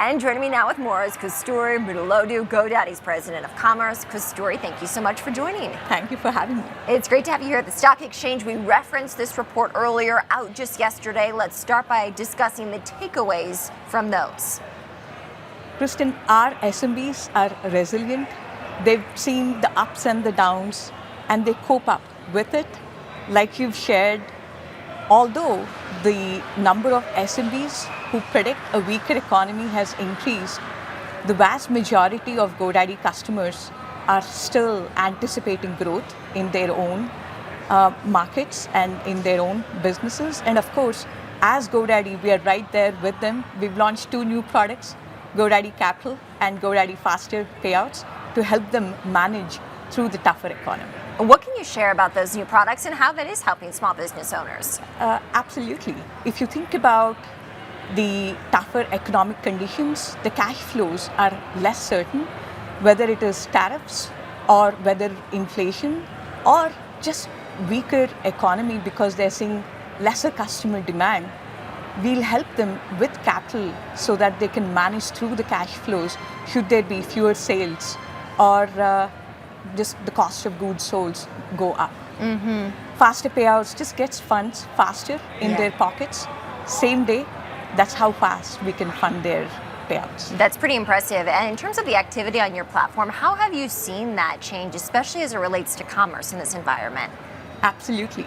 And joining me now with more is Kasturi Mudulodu, GoDaddy's President of Commerce. Kasturi, thank you so much for joining. Thank you for having me. It's great to have you here at the Stock Exchange. We referenced this report earlier, out just yesterday. Let's start by discussing the takeaways from those. Kristen, our SMBs are resilient. They've seen the ups and the downs, and they cope up with it. Like you've shared, although the number of SMBs who predict a weaker economy has increased, the vast majority of GoDaddy customers are still anticipating growth in their own markets and in their own businesses. And of course, as GoDaddy, we are right there with them. We've launched 2 new products, GoDaddy Capital and GoDaddy Faster Payouts, to help them manage through the tougher economy. What can you share about those new products and how that is helping small business owners? Absolutely. If you think about the tougher economic conditions, the cash flows are less certain, whether it is tariffs or whether inflation or just weaker economy because they're seeing lesser customer demand. We'll help them with capital so that they can manage through the cash flows should there be fewer sales or just the cost of goods sold go up. Faster payouts just gets funds faster in their pockets, same day. That's how fast we can fund their payouts. That's pretty impressive. And in terms of the activity on your platform, how have you seen that change, especially as it relates to commerce in this environment? Absolutely.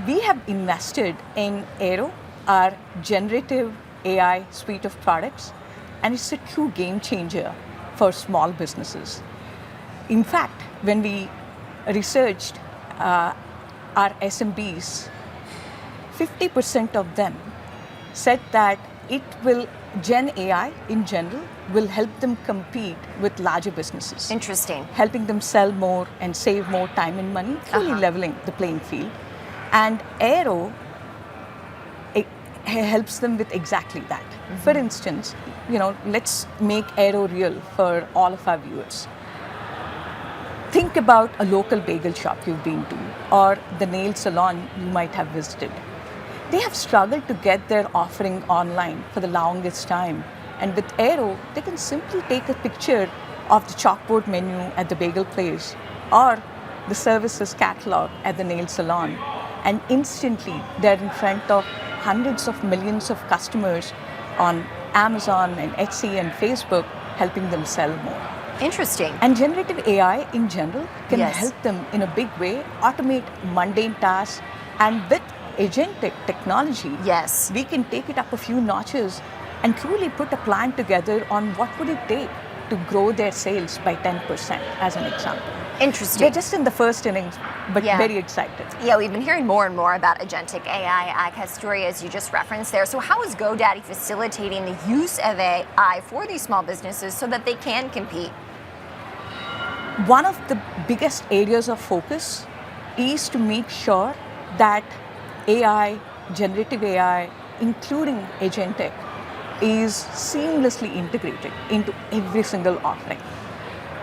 We have invested in Aero, our generative AI suite of products, and it's a true game changer for small businesses. In fact, when we researched our SMBs, 50% of them said that Gen AI in general will help them compete with larger businesses. Interesting. Helping them sell more and save more time and money, fully leveling the playing field. And Aero, it helps them with exactly that. For instance, let's make Aero real for all of our viewers. Think about a local bagel shop you've been to or the nail salon you might have visited. They have struggled to get their offering online for the longest time. And with Aero, they can simply take a picture of the chalkboard menu at the bagel place or the services catalog at the nail salon. And instantly, they're in front of hundreds of millions of customers on Amazon and Etsy and Facebook, helping them sell more. Interesting. And generative AI in general can help them in a big way automate mundane tasks, and with agentic technology, we can take it up a few notches and truly put a plan together on what would it take to grow their sales by 10%, as an example. Interesting. They're just in the first innings, but very excited. Yeah, we've been hearing more and more about agentic AI, Kasturi, as you just referenced there. So how is GoDaddy facilitating the use of AI for these small businesses so that they can compete? One of the biggest areas of focus is to make sure that AI, generative AI, including agentic, is seamlessly integrated into every single offering.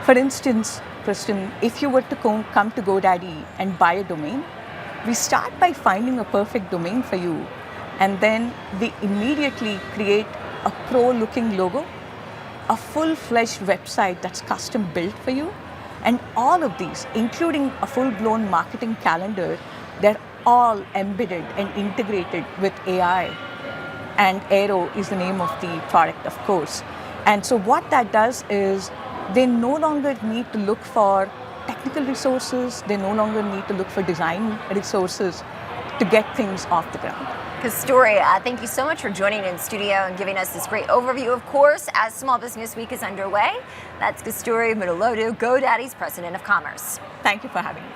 For instance, Kristen, if you were to come to GoDaddy and buy a domain, we start by finding a perfect domain for you, and then we immediately create a pro-looking logo, a full-fledged website that's custom built for you, and all of these, including a full-blown marketing calendar, they're all embedded and integrated with AI. And Aero is the name of the product, of course. And so what that does is they no longer need to look for technical resources, they no longer need to look for design resources to get things off the ground. Kasturi, thank you so much for joining in studio and giving us this great overview, of course, as Small Business Week is underway. That's Kasturi Mudulodu, GoDaddy's President of Commerce. Thank you for having me.